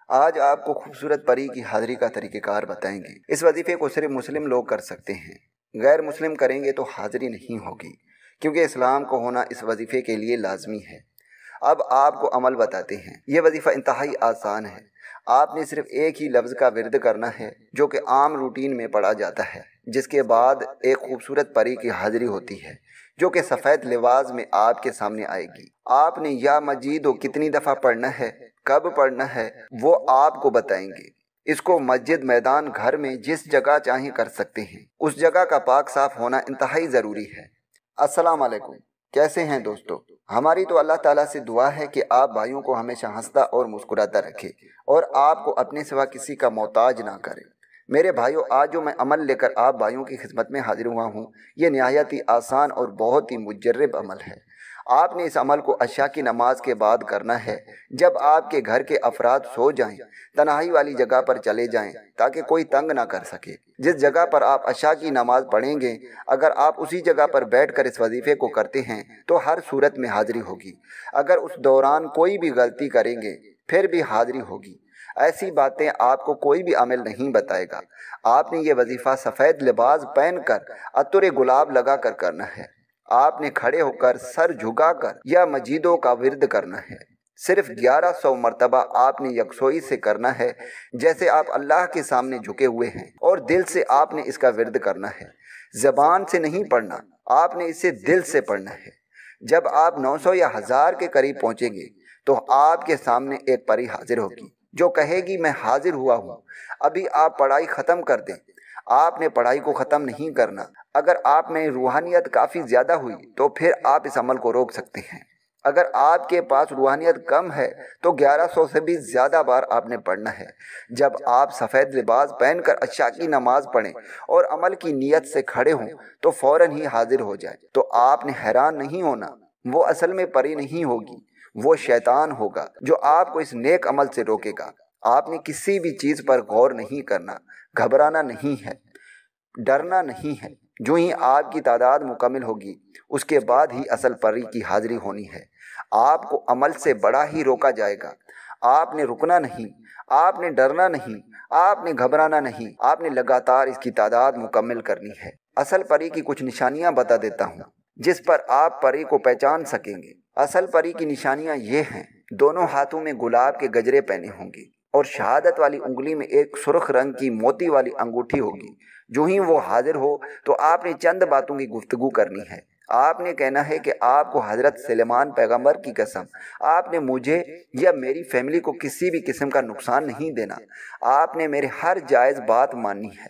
آج آپ کو خوبصورت پری کی حاضری کا طریقہ کار بتائیں گے۔ اس وظیفے کو صرف مسلم لوگ کر سکتے ہیں، غیر مسلم کریں گے تو حاضری نہیں ہوگی، کیونکہ اسلام کو ہونا اس وظیفے کے لیے لازمی ہے۔ اب آپ کو عمل بتاتے ہیں۔ یہ وظیفہ انتہائی آسان ہے۔ آپ نے صرف ایک ہی لفظ کا ورد کرنا ہے جو کہ عام روٹین میں پڑھا جاتا ہے، جس کے بعد ایک خوبصورت پری کی حاضری ہوتی ہے جو کہ سفید لباس میں آپ کے سامنے آئے گی۔ آپ نے یا مجید کتنی دفعہ پڑھنا ہے، کب پڑھنا ہے، وہ آپ کو بتائیں گے۔ اس کو مسجد، میدان، گھر میں جس جگہ چاہیں کر سکتے ہیں۔ اس جگہ کا پاک صاف ہونا انتہائی ضروری ہے۔ السلام علیکم، کیسے ہیں دوستو؟ ہماری تو اللہ تعالیٰ سے دعا ہے کہ آپ بھائیوں کو ہمیشہ ہنستا اور مسکراتا رکھے اور آپ کو اپنے سوا کسی کا محتاج نہ کرے۔ میرے بھائیوں، آج جو میں عمل لے کر آپ بھائیوں کی خدمت میں حاضر ہوا ہوں، یہ نہایت ہی آسان اور بہت ہی مجرب عمل ہے۔ آپ نے اس عمل کو عشاء کی نماز کے بعد کرنا ہے۔ جب آپ کے گھر کے افراد سو جائیں، تنہائی والی جگہ پر چلے جائیں تاکہ کوئی تنگ نہ کر سکے۔ جس جگہ پر آپ عشاء کی نماز پڑھیں گے، اگر آپ اسی جگہ پر بیٹھ کر اس وظیفے کو کرتے ہیں تو ہر صورت میں حاضری ہوگی۔ اگر اس دوران کوئی بھی غلطی کریں گے پھر بھی حاضری ہوگی۔ ایسی باتیں آپ کو کوئی بھی عمل نہیں بتائے گا۔ آپ نے یہ وظیفہ سفید لباس پہن کر، عطر گلاب لگا کر کرنا ہے۔ آپ نے کھڑے ہو کر، سر جھکا کر یا مجیدوں کا ورد کرنا ہے۔ صرف 1100 مرتبہ آپ نے یکسوئی سے کرنا ہے، جیسے آپ اللہ کے سامنے جھکے ہوئے ہیں، اور دل سے آپ نے اس کا ورد کرنا ہے۔ زبان سے نہیں پڑھنا، آپ نے اسے دل سے پڑھنا ہے۔ جب آپ 900 یا 1000 کے قریب پہنچیں گے تو آپ کے سامنے ایک پری حاضر ہوگی جو کہے گی میں حاضر ہوا ہوں۔ ابھی آپ پڑھائی ختم کر دیں۔ آپ نے پڑھائی کو ختم نہیں کرنا۔ اگر آپ میں روحانیت کافی زیادہ ہوئی تو پھر آپ اس عمل کو روک سکتے ہیں۔ اگر آپ کے پاس روحانیت کم ہے تو 1100 سے بھی زیادہ بار آپ نے پڑھنا ہے۔ جب آپ سفید لباس پہن کر عشاء کی نماز پڑھیں اور عمل کی نیت سے کھڑے ہوں تو فوراً ہی حاضر ہو جائے۔ تو آپ نے حیران نہیں ہونا، وہ اصل میں پری نہیں ہوگی، وہ شیطان ہوگا جو آپ کو اس نیک عمل سے روکے گا۔ آپ نے کسی بھی چیز پر غور نہیں کرنا، گھبرانا نہیں ہے، ڈرنا نہیں ہے۔ جو ہی آپ کی تعداد مکمل ہوگی اس کے بعد ہی اصل پری کی حاضری ہونی ہے۔ آپ کو عمل سے بڑا ہی روکا جائے گا۔ آپ نے رکنا نہیں، آپ نے ڈرنا نہیں، آپ نے گھبرانا نہیں، آپ نے لگاتار اس کی تعداد مکمل کرنی ہے۔ اصل پری کی کچھ نشانیاں بتا دیتا ہوں جس پر آپ پری کو پہچان سکیں گے۔ اصل پری کی نشانیاں یہ ہیں: دونوں ہاتھوں میں گلاب کے گجرے پہنے ہوں گے اور شہادت والی انگلی میں ایک سرخ رنگ کی موتی والی انگوٹھی ہوگی۔ جو ہی وہ حاضر ہو تو آپ نے چند باتوں کی گفتگو کرنی ہے۔ آپ نے کہنا ہے کہ آپ کو حضرت سلیمان پیغمبر کی قسم، آپ نے مجھے یا میری فیملی کو کسی بھی قسم کا نقصان نہیں دینا۔ آپ نے میرے ہر جائز بات ماننی ہے۔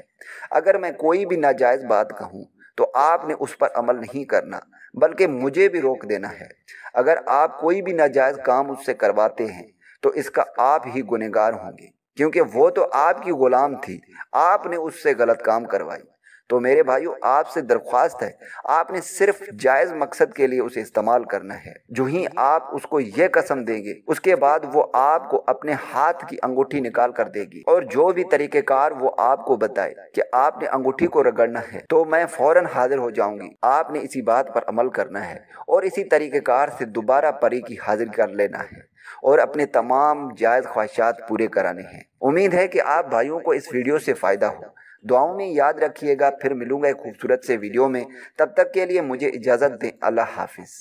اگر میں کوئی بھی ناجائز بات کہوں تو آپ نے اس پر عمل نہیں کرنا بلکہ مجھے بھی روک دینا ہے۔ اگر آپ کوئی بھی ناجائز کام اس سے کرواتے ہیں تو اس کا آپ ہی گنہگار ہوں گے، کیونکہ وہ تو آپ کی غلام تھی، آپ نے اس سے غلط کام کروائی۔ تو میرے بھائیو، آپ سے درخواست ہے، آپ نے صرف جائز مقصد کے لیے اسے استعمال کرنا ہے۔ جو ہی آپ اس کو یہ قسم دیں گے اس کے بعد وہ آپ کو اپنے ہاتھ کی انگوٹھی نکال کر دے گی، اور جو بھی طریقہ کار وہ آپ کو بتائے کہ آپ نے انگوٹھی کو رگڑنا ہے تو میں فوراً حاضر ہو جاؤں گی۔ آپ نے اسی بات پر عمل کرنا ہے اور اسی طریقہ کار سے دوبارہ پری کی حاضر کر لینا ہے اور اپنے تمام جائز خواہشات پورے کرانے ہیں۔ امید ہے کہ آپ بھائیوں کو اس ویڈیو سے فائدہ ہو۔ دعاؤں میں یاد رکھیے گا۔ پھر ملوں گا ایک خوبصورت سے ویڈیو میں، تب تک کے لیے مجھے اجازت دیں۔ اللہ حافظ۔